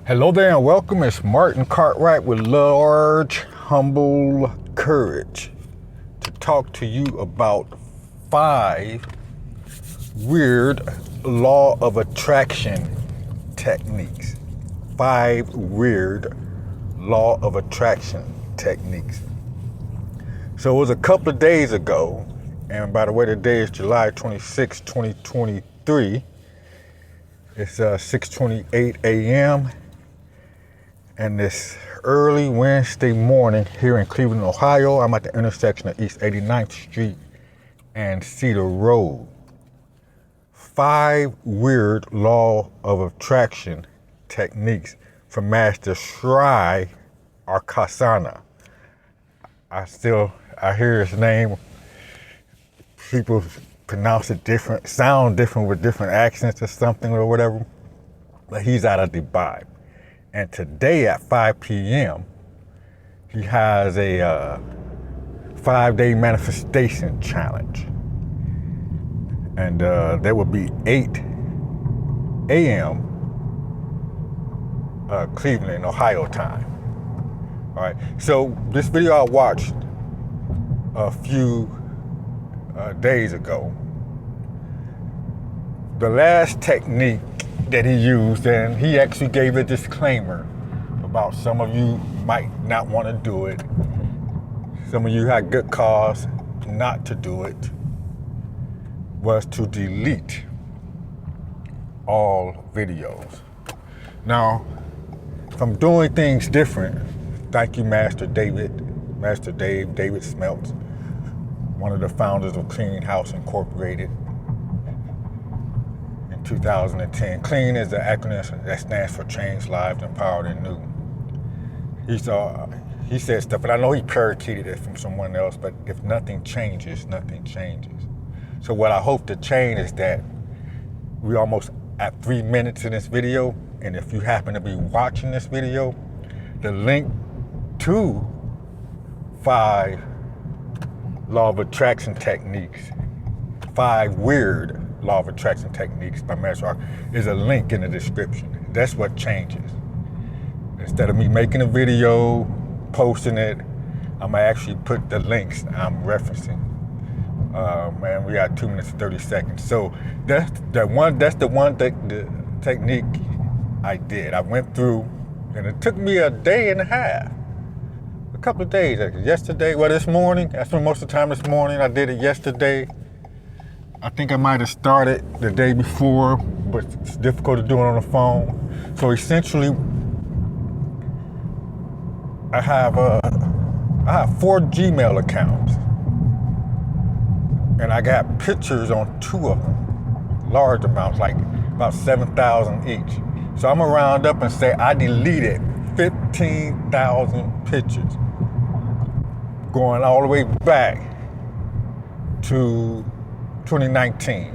Hello there and welcome. It's Martin Cartwright with large, humble courage to talk to you about 5 weird law of attraction techniques. 5 weird law of attraction techniques. So it was a couple of days ago, and by the way, today is July 26, 2023. It's 6:28 a.m. And this early Wednesday morning here in Cleveland, Ohio. I'm at the intersection of East 89th Street and Cedar Road. 5 weird law of attraction techniques from Master Sri Arkasana. I hear his name. People pronounce it different, sound different with different accents or something or whatever. But he's out of Dubai. And today at 5 p.m., he has a 5-day manifestation challenge. And there will be 8 a.m. Cleveland, Ohio time. All right, so this video I watched a few days ago. The last technique that he used, and he actually gave a disclaimer about some of you might not want to do it. Some of you had good cause not to do it, was to delete all videos. Now, if I'm doing things different, thank you, Master David Smeltz, one of the founders of Clean House Incorporated. 2010. Clean is the acronym that stands for Change Lives, Empowered, and New. He said stuff, and I know he parakeeted it from someone else, but if nothing changes, nothing changes. So what I hope to change is that we're almost at 3 minutes in this video, and if you happen to be watching this video, the link to 5 law of attraction techniques, 5 weird law of attraction techniques by Master is a link in the description. That's what changes. Instead of me making a video, posting it, I'm gonna actually put the links I'm referencing. Man, we got 2 minutes and 30 seconds. So that's the one technique I did. I went through, and it took me a day and a half, a couple of days. Yesterday, this morning. I spent most of the time this morning. I did it yesterday. I think I might have started the day before, but it's difficult to do it on the phone. So essentially, I have 4 Gmail accounts, and I got pictures on 2 of them, large amounts, like about 7,000 each. So I'm gonna round up and say I deleted 15,000 pictures, going all the way back to 2019,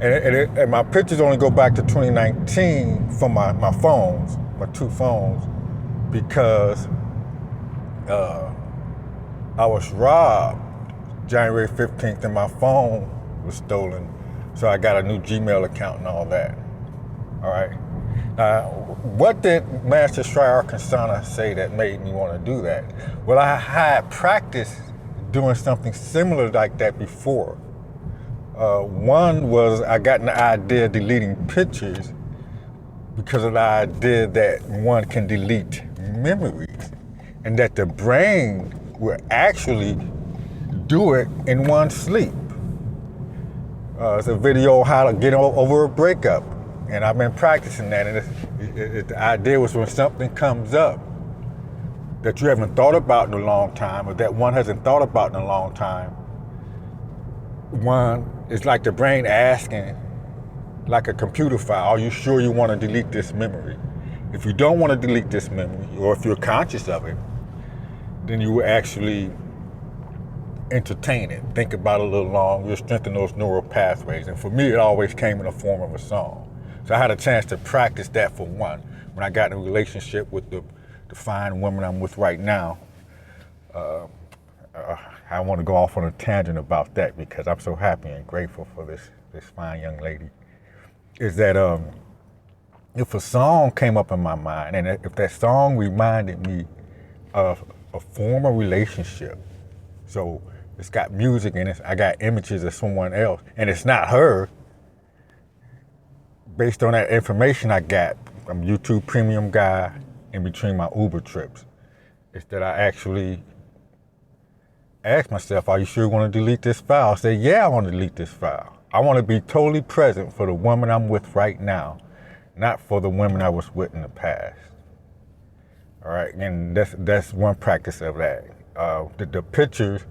and my pictures only go back to 2019 from my phones, my 2 phones, because I was robbed January 15th and my phone was stolen, so I got a new Gmail account and all that. All right. What did Master Sri Arkasana say that made me want to do that? Well, I had practiced doing something similar like that before. One was I got an idea of deleting pictures because of the idea that one can delete memories and that the brain will actually do it in one's sleep. It's a video on how to get over a breakup, and I've been practicing that, and the idea was when something comes up that you haven't thought about in a long time, or that one hasn't thought about in a long time, it's like the brain asking, like a computer file, are you sure you want to delete this memory? If you don't want to delete this memory, or if you're conscious of it, then you will actually entertain it, think about it a little longer, you'll strengthen those neural pathways. And for me, it always came in the form of a song. So I had a chance to practice that for one. When I got in a relationship with the fine woman I'm with right now, I want to go off on a tangent about that because I'm so happy and grateful for this fine young lady. Is that if a song came up in my mind, and if that song reminded me of a former relationship, so it's got music and I got images of someone else, and it's not her, based on that information I got from YouTube Premium guy in between my Uber trips, is that I actually asked myself, are you sure you want to delete this file? I said, yeah, I want to delete this file. I want to be totally present for the woman I'm with right now, not for the women I was with in the past. All right, and that's one practice of that. The pictures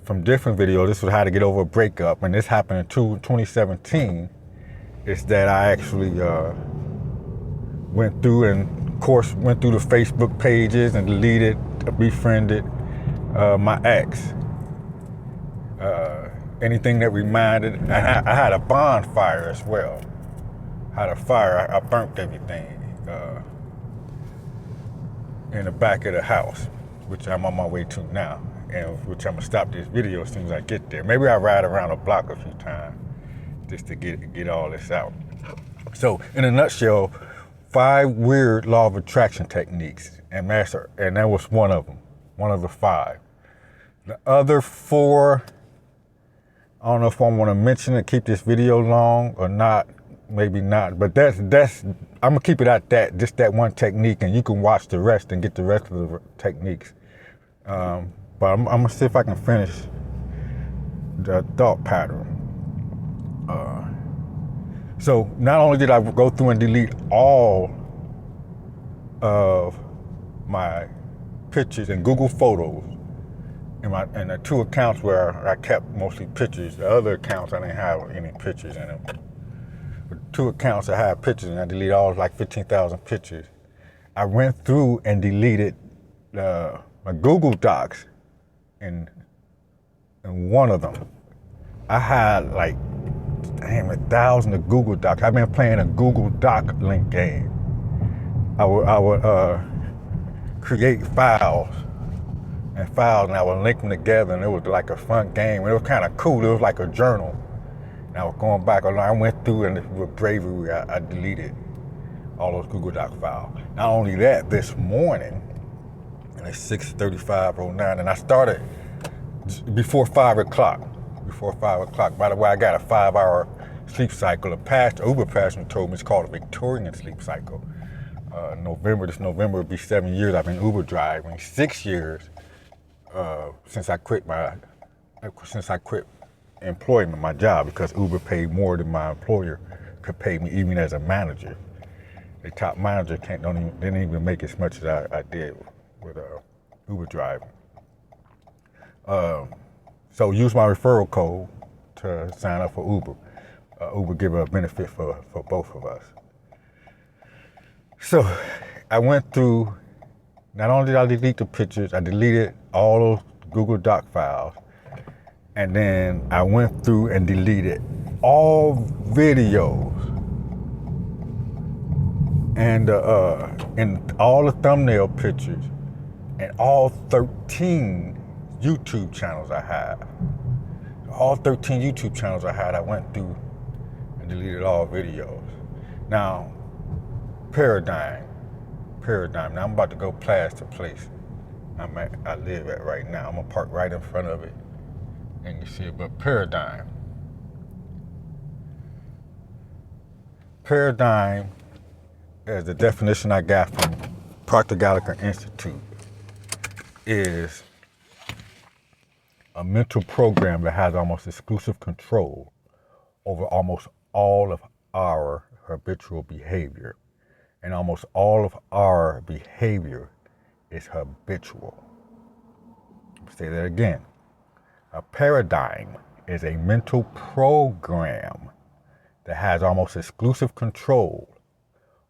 from different videos, this was how to get over a breakup, and this happened in 2017, is that I actually went through the Facebook pages and deleted, befriended my ex. Anything that reminded, I had a bonfire as well. I had a fire, I burnt everything in the back of the house, which I'm on my way to now, and which I'm gonna stop this video as soon as I get there. Maybe I ride around the block a few times just to get all this out. So in a nutshell, 5 weird law of attraction techniques, and that was one of them, one of the 5. The other 4, I don't know if I want to mention it, keep this video long or not, maybe not, but that's I'm gonna keep it at that, just that one technique, and you can watch the rest and get the rest of the techniques. But I'm gonna see if I can finish the thought pattern. So not only did I go through and delete all of my pictures in Google Photos, in the 2 accounts where I kept mostly pictures. The other accounts I didn't have any pictures in them. But 2 accounts I had pictures, and I deleted all like 15,000 pictures. I went through and deleted my Google Docs in one of them. I had like 1,000 of Google Docs. I've been playing a Google Doc link game. I would create files, and I would link them together, and it was like a fun game. It was kind of cool. It was like a journal. And I was going back. I went through, and with bravery, I deleted all those Google Doc files. Not only that, this morning, and it's 6:35:09, and I started before 5 o'clock. By the way, I got a 5-hour sleep cycle. Uber passenger told me it's called a Victorian sleep cycle. This November will be 7 years I've been Uber driving. 6 years since I quit employment, my job, because Uber paid more than my employer could pay me, even as a manager. The top manager didn't even make as much as I did with Uber driving. So use my referral code to sign up for Uber. Uber give a benefit for both of us. So I went through, not only did I delete the pictures, I deleted all those Google Doc files, and then I went through and deleted all videos and all the thumbnail pictures and all 13 YouTube channels I have. All 13 YouTube channels I had, I went through and deleted all videos. Now, Paradigm. Now I'm about to go past the place I live at right now. I'm gonna park right in front of it, and you see it. But Paradigm as the definition I got from Proctor Gallagher Institute, is a mental program that has almost exclusive control over almost all of our habitual behavior. And almost all of our behavior is habitual. I'll say that again. A paradigm is a mental program that has almost exclusive control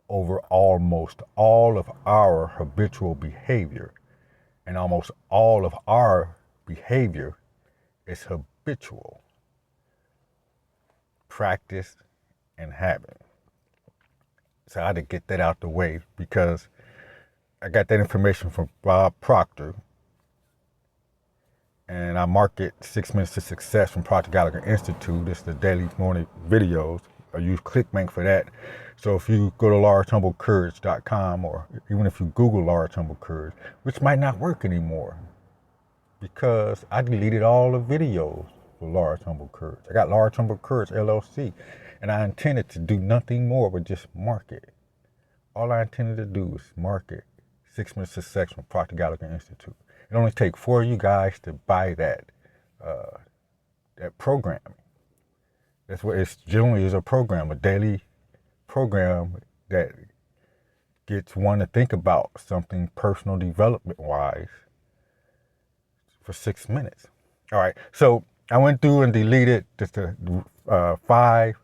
over almost all of our habitual behavior. And almost all of our behavior is habitual. Practice and habit. So I had to get that out the way, because I got that information from Bob Proctor, and I market 6 Minutes to Success from Proctor Gallagher Institute. This is the daily morning videos I use ClickBank for that. So if you go to largehumblecourage.com, or even if you Google Large Humble Courage, which might not work anymore because I deleted all the videos for Large Humble Courage. I got Large Humble Courage LLC, and I intended to do nothing more but just market. All I intended to do was market 6 Minutes to Success from Proctor Gallagher Institute. It only takes 4 of you guys to buy that program. That's what it's generally is, a program, a daily program that gets one to think about something personal development wise for 6 minutes. All right, so I went through and deleted just the 5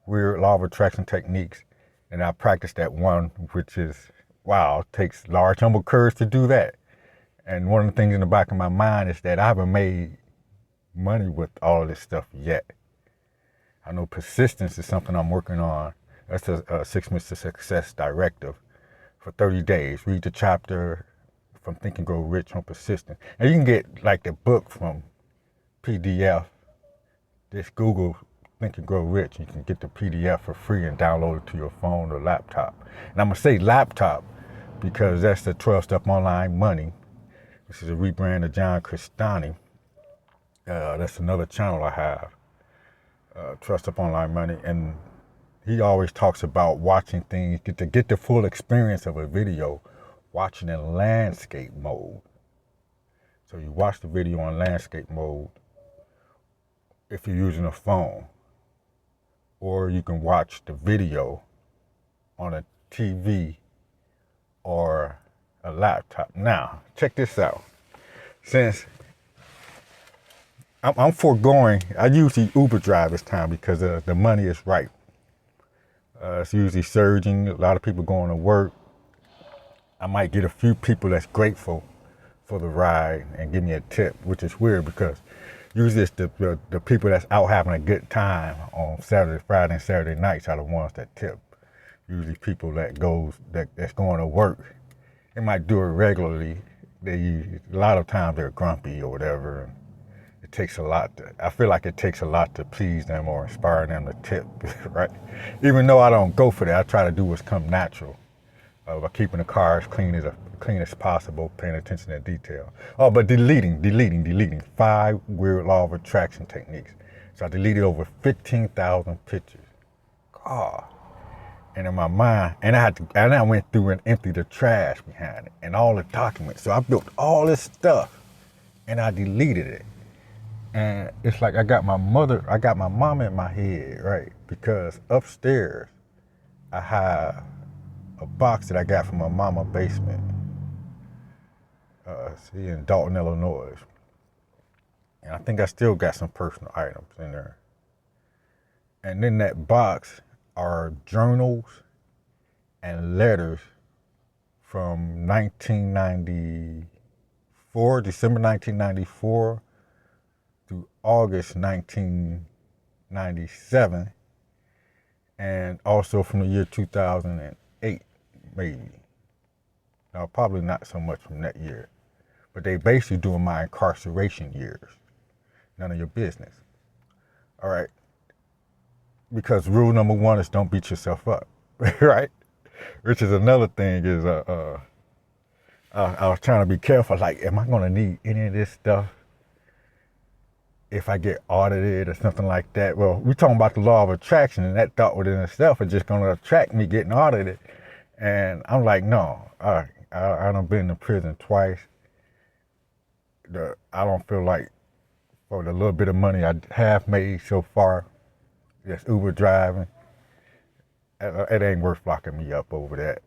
weird law of attraction techniques, and I practiced that one, which is, wow, it takes large, humble courage to do that. And one of the things in the back of my mind is that I haven't made money with all of this stuff yet. I know persistence is something I'm working on. That's a 6 Minutes to Success directive for 30 days. Read the chapter from Think and Grow Rich on persistence. And you can get like the book from PDF. Just Google Think and Grow Rich. You can get the PDF for free and download it to your phone or laptop. And I'm going to say laptop because that's the 12-Step Online Money. This is a rebrand of John Cristani. That's another channel I have. 12-Step Online Money. And he always talks about watching things, to get the full experience of a video, watching in landscape mode. So you watch the video in landscape mode if you're using a phone, or you can watch the video on a TV or a laptop. Now, check this out. Since I'm foregoing, I usually Uber drive this time because the money is right. It's usually surging. A lot of people going to work. I might get a few people that's grateful for the ride and give me a tip, which is weird because usually it's the people that's out having a good time on Friday and Saturday nights are the ones that tip. Usually people that's going to work. They might do it regularly. A lot of times they're grumpy or whatever. And it takes a lot. I feel like it takes a lot to please them or inspire them to tip, right? Even though I don't go for that, I try to do what's come natural by keeping the car as clean as possible, paying attention to detail. Oh, but deleting 5 weird law of attraction techniques. So I deleted over 15,000 pictures. God. And in my mind, and I went through and emptied the trash behind it and all the documents. So I built all this stuff and I deleted it. And it's like I got my mama in my head, right? Because upstairs, I have a box that I got from my mama's basement. In Dalton, Illinois. And I think I still got some personal items in there. And in that box are journals and letters from 1994, December 1994, through August 1997, and also from the year 2008, maybe. Now, probably not so much from that year, but they basically doing my incarceration years. None of your business. All right? Because rule number 1 is don't beat yourself up, right? Which is another thing is, I was trying to be careful, like, am I gonna need any of this stuff if I get audited or something like that? Well, we're talking about the law of attraction, and that thought within itself is just going to attract me getting audited. And I'm like, no, I done been to prison twice. I don't feel like for the little bit of money I have made so far, just Uber driving, it ain't worth locking me up over that.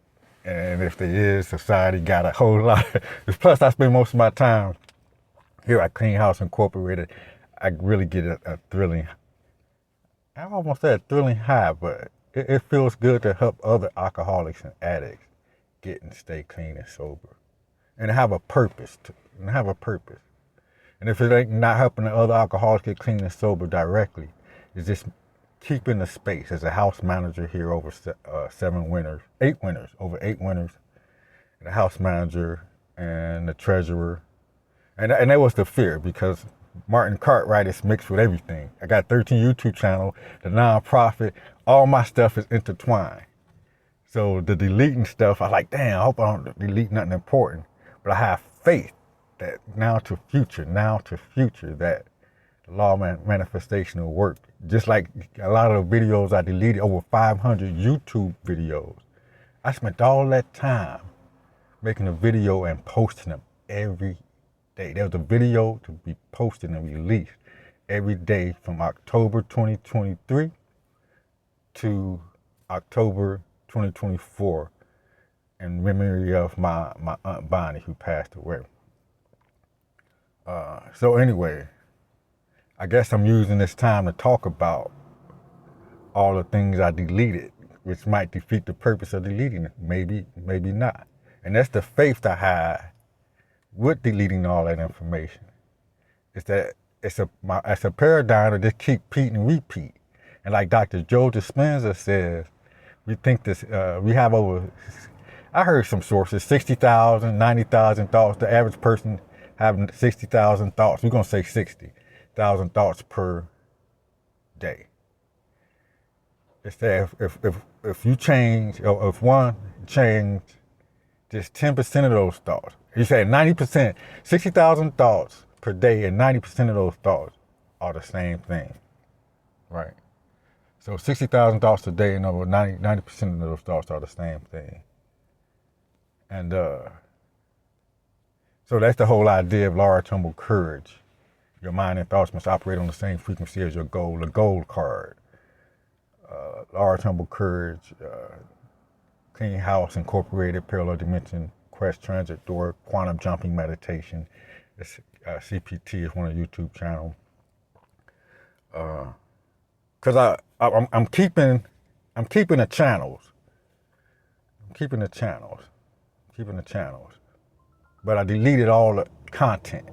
And if there is, society got a whole lot. Plus, I spend most of my time here at Clean House Incorporated. I really get a thrilling, I almost said a thrilling high, but it feels good to help other alcoholics and addicts get and stay clean and sober. And have a purpose, And if it ain't not helping the other alcoholics get clean and sober directly, it's just keeping the space. As a house manager here over 8 winners, and the house manager and the treasurer. And that was the fear, because Martin Cartwright is mixed with everything. I got 13 YouTube channels, the nonprofit, all my stuff is intertwined. So the deleting stuff, I like, damn, I hope I don't delete nothing important. But I have faith that now to future, that the law of manifestation will work. Just like a lot of the videos I deleted, over 500 YouTube videos. I spent all that time making a video and posting them every day. There was a video to be posted and released every day from October 2023 to October 2024 in memory of my Aunt Bonnie who passed away. So anyway, I guess I'm using this time to talk about all the things I deleted, which might defeat the purpose of deleting it. Maybe not. And that's the faith I had with deleting all that information. It's that it's a paradigm to just keep repeat and repeat. And like Dr. Joe Dispenza says, we think this, we have over, I heard some sources, 60,000, 90,000 thoughts. The average person having 60,000 thoughts. We're going to say 60,000 thoughts per day. It's that if you change, or if one change just 10% of those thoughts, you said 90%, 60,000 thoughts per day, and 90% of those thoughts are the same thing, right? So 60,000 thoughts a day, and over 90% of those thoughts are the same thing. And so that's the whole idea of large, humble courage. Your mind and thoughts must operate on the same frequency as your goal, the gold card. Large, humble courage, clean house, incorporated, parallel dimension, quest, transit door, quantum jumping meditation. It's, CPT is one of the YouTube channels. Cause I'm keeping the channels. Keeping the channels. But I deleted all the content,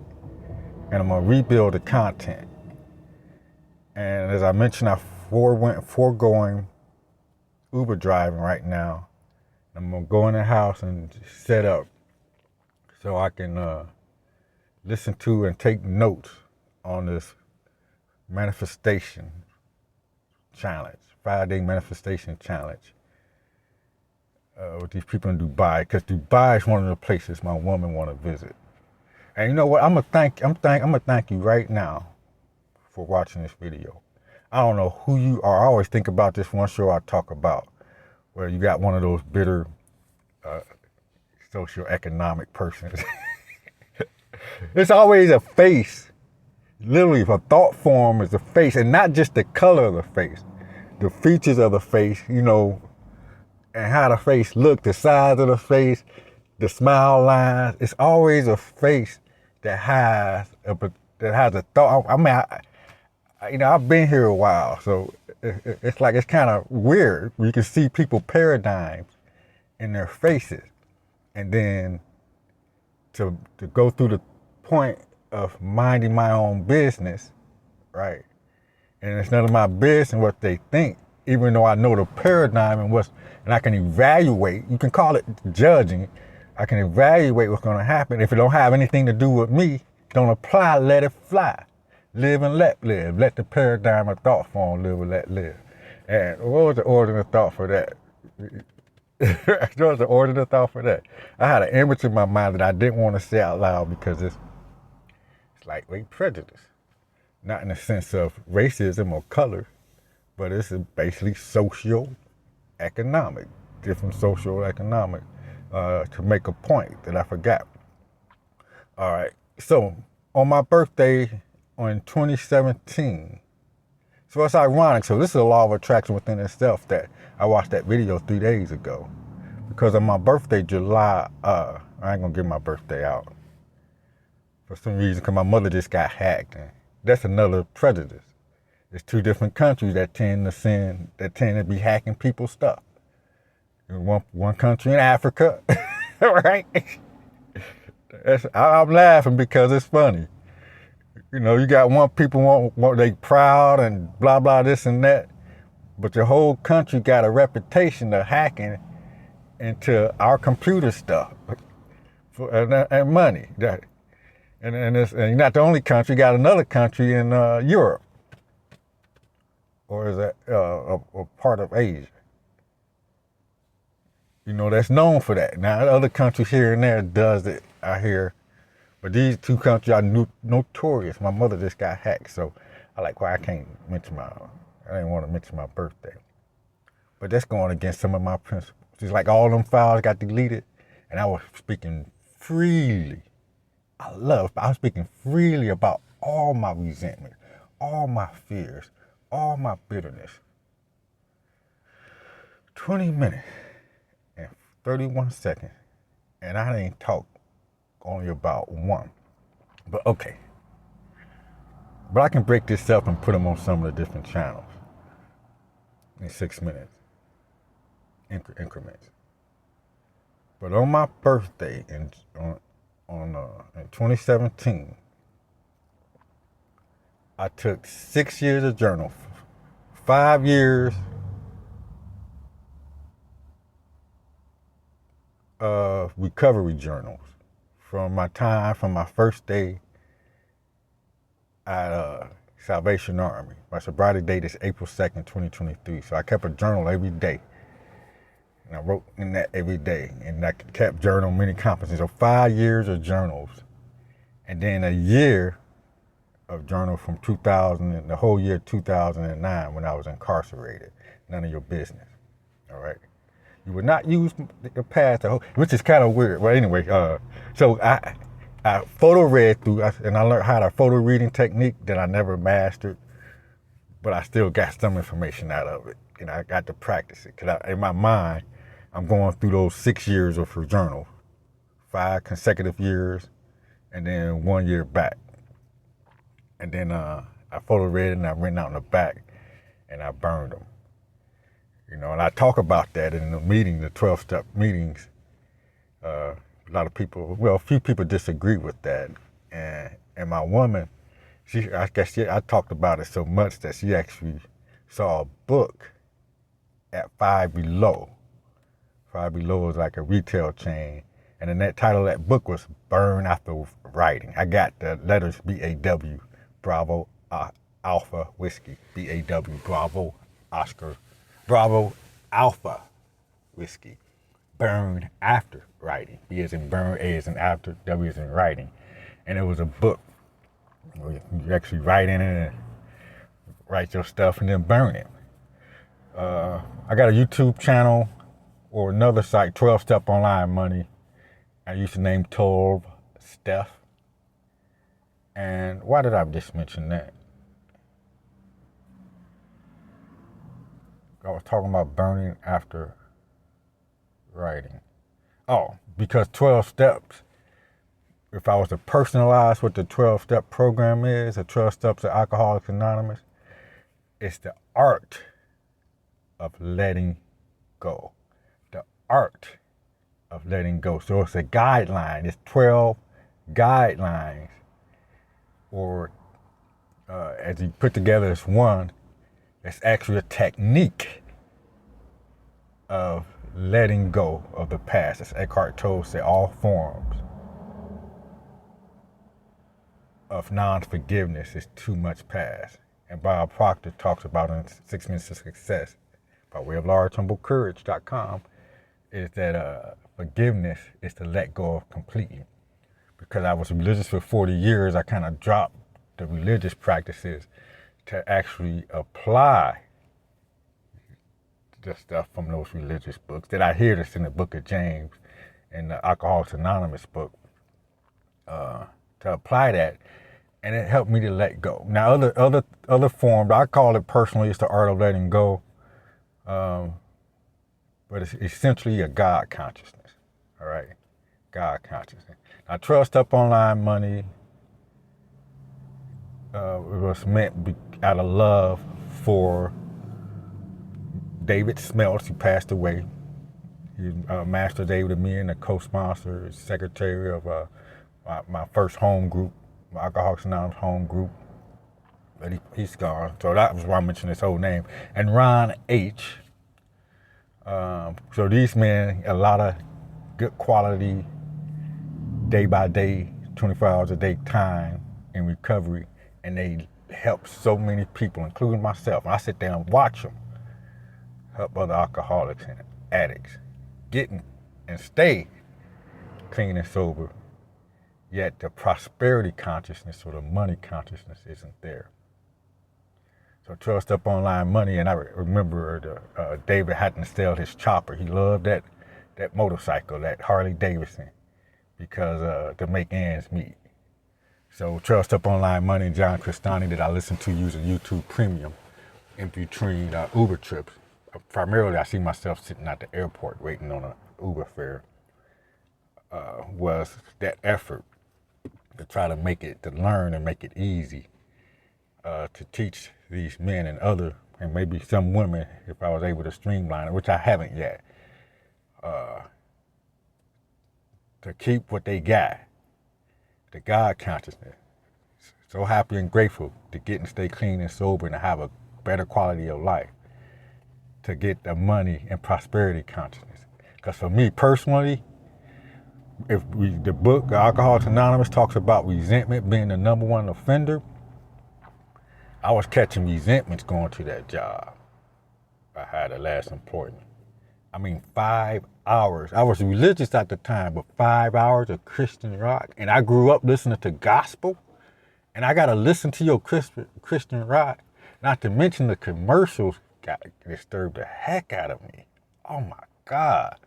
and I'm gonna rebuild the content. And as I mentioned, I'm foregoing Uber driving right now. I'm gonna go in the house and set up so I can listen to and take notes on this manifestation challenge, 5-day manifestation challenge with these people in Dubai, because Dubai is one of the places my woman want to visit. And you know what? I'm gonna thank you right now for watching this video. I don't know who you are. I always think about this one show I talk about, where you got one of those bitter socioeconomic persons. It's always a face. Literally, if a thought form is a face, and not just the color of the face, the features of the face, you know, and how the face look, the size of the face, the smile lines. It's always a face that has a thought. I mean, you know, I've been here a while, so it's like, it's kind of weird. You can see people paradigms in their faces, and then to go through the point of minding my own business, right? And it's none of my business what they think, even though I know the paradigm and I can evaluate. You can call it judging. I can evaluate what's going to happen. If it don't have anything to do with me, don't apply, let it fly. Live and let live. Let the paradigm of thought form live and let live. And what was the order of thought for that? What was the order of thought for that? I had an image in my mind that I didn't want to say out loud because it's lightweight prejudice. Not in the sense of racism or color, but it's basically socio-economic, different socio-economic, to make a point that I forgot. All right, so on my birthday in 2017, so it's ironic. So this is a law of attraction within itself that I watched that video 3 days ago. Because on my birthday, July, I ain't gonna give my birthday out. For some reason, because my mother just got hacked. And that's another prejudice. It's two different countries that tend to be hacking people's stuff. One country in Africa, right? I'm laughing because it's funny. You know, you got one people want they proud and blah blah this and that, but the whole country got a reputation of hacking into our computer stuff and money. And you're not the only country. You got another country in Europe or is that a part of Asia? You know, that's known for that. Now, other countries here and there does it, I hear. But these two countries are notorious. My mother just got hacked, so I can't mention I didn't want to mention my birthday. But that's going against some of my principles. It's like all them files got deleted, and I was speaking freely. I was speaking freely about all my resentment, all my fears, all my bitterness. 20 minutes and 31 seconds, and I didn't talk only about one. But okay. But I can break this up and put them on some of the different channels in 6 minutes increments. But on my birthday in 2017, I took 6 years of journal, 5 years of recovery journals from my first day at Salvation Army. My sobriety date is April 2nd, 2023. So I kept a journal every day. And I wrote in that every day. And I kept journal many conferences. So 5 years of journals. And then a year of journal from 2000, and the whole year 2009 when I was incarcerated. None of your business. All right. You would not use the past, which is kind of weird. Well, anyway, so I photo read through, and I learned how to photo reading technique that I never mastered, but I still got some information out of it. And I got to practice it because in my mind, I'm going through those 6 years of her journal, 5 consecutive years, and then 1 year back. And then I photo read it and I went out in the back and I burned them. You know, and I talk about that in the meeting, the 12-step meetings. A lot of people, a few people disagree with that. And my woman, I talked about it so much that she actually saw a book at Five Below. Five Below is like a retail chain. And then that title of that book was Burn After Writing. I got the letters BAW, Bravo, Alpha, Whiskey, BAW, Bravo, Oscar, Bravo, Alpha, Whiskey, Burn After Writing. B as in burn, A as in after, W as in writing. And it was a book where you actually write in it and write your stuff and then burn it. I got a YouTube channel or another site, 12 Step Online Money. I used to name 12 Steph. And why did I just mention that? I was talking about burning after writing. Oh, because 12 steps, if I was to personalize what the 12-step program is, the 12 steps of Alcoholics Anonymous, it's the art of letting go. The art of letting go. So it's a guideline. It's 12 guidelines. Or as you put together as one, it's actually a technique of letting go of the past. As Eckhart Tolle said, all forms of non-forgiveness is too much past. And Bob Proctor talks about in 6 Minutes to Success, by way of largehumblecourage.com, is that forgiveness is to let go of completely. Because I was religious for 40 years, I kind of dropped the religious practices to actually apply the stuff from those religious books that I hear that's in the book of James and the Alcoholics Anonymous book, to apply that, and it helped me to let go. Now, other forms, I call it personally, it's the art of letting go, but it's essentially a God consciousness, all right? God consciousness. Now, 12 Step Online Money, it was meant out of love for David Smeltz, who passed away. He's Master David and me, and the co-sponsor, secretary of my first home group, my Alcoholics Anonymous home group. But he's gone, so that was why I mentioned his whole name. And Ron H. So these men, a lot of good quality, day by day, 24 hours a day time in recovery, and they helped so many people, including myself. And I sit there and watch them help other alcoholics and addicts get and stay clean and sober, yet the prosperity consciousness or the money consciousness isn't there. So 12-step online money, and I remember David had to sell his chopper. He loved that motorcycle, that Harley Davidson, because to make ends meet. So 12-step online money and John Cristani that I listen to using YouTube Premium in between Uber trips. Primarily, I see myself sitting at the airport waiting on an Uber fare. Was that effort to try to make it, to learn and make it easy, to teach these men and maybe some women, if I was able to streamline it, which I haven't yet, to keep what they got, the God consciousness. So happy and grateful to get and stay clean and sober and to have a better quality of life, to get the money and prosperity consciousness. Because for me personally, the book, Alcoholics Anonymous, talks about resentment being the #1 offender. I was catching resentments going to that job I had the last employment. 5 hours. I was religious at the time, but 5 hours of Christian rock. And I grew up listening to gospel. And I got to listen to your Christian rock. Not to mention the commercials disturbed the heck out of me. Oh my God.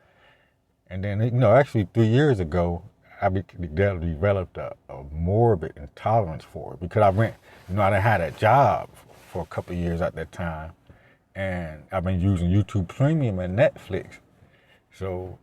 And then, actually 3 years ago, I developed a morbid intolerance for it because I done had a job for a couple of years at that time, and I've been using YouTube Premium and Netflix. So